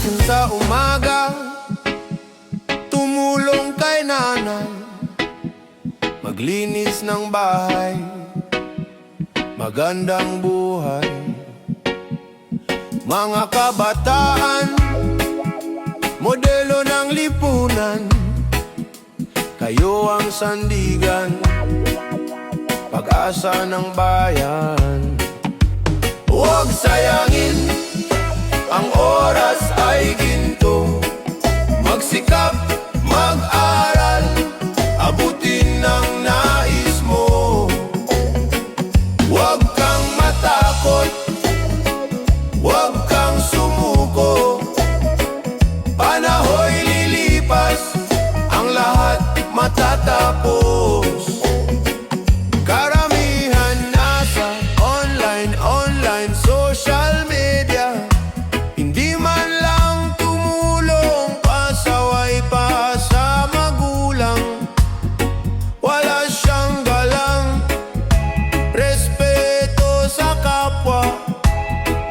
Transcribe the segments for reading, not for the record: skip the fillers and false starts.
Gising sa umaga, tumulong kay nanay, maglinis ng bahay, magandang buhay. Mga kabataan, modelo ng lipunan, kayo ang sandigan, pag-asa ng bayan. Huwag sayangin ang oras ay ginto, magsikap, mag-aral, abutin ang nais mo. Huwag kang matakot, huwag kang sumuko, panahoy lilipas, ang lahat matatapos. Karamihan nasa online, social media, hindi man lang tumulong, pasaway pa sa magulang. Wala siyang galang, respeto sa kapwa,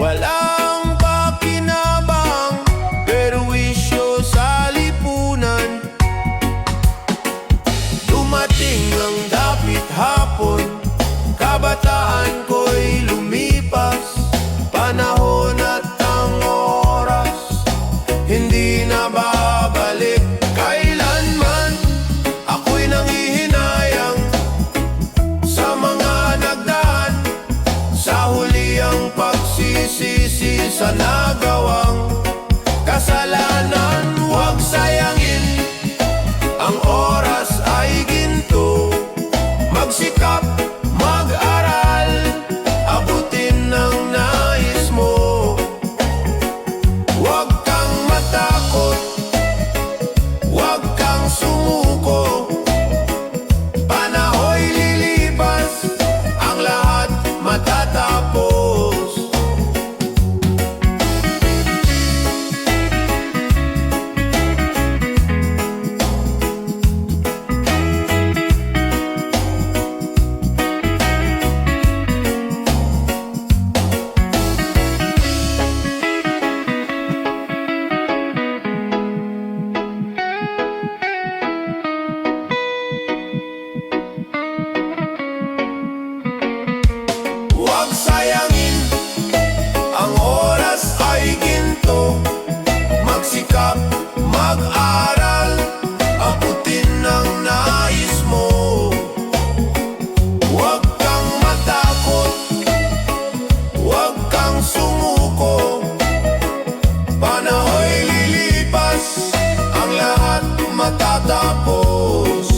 walang pakinabang, perwisyo sa lipunan. Dumating ang dapit hapon, kabataan ko'y lumipas, panahon at ang oras hindi na babalik. Kailanman ako'y nanghihinayang sa mga nagdaan, sa huli ang pagsisisi sa nagawang kasalanan. Huwag sayangin ang oras ay ginto, magsikap, mag-aral, abutin ang nais mo. Huwag kang matakot, huwag kang sumuko, panahoy lilipas, ang lahat matatapos. Huwag sayangin ang oras ay ginto, magsikap, mag-aral, abutin ang nais mo. Huwag kang matakot, huwag kang sumuko, panahoy lilipas, ang lahat matatapos.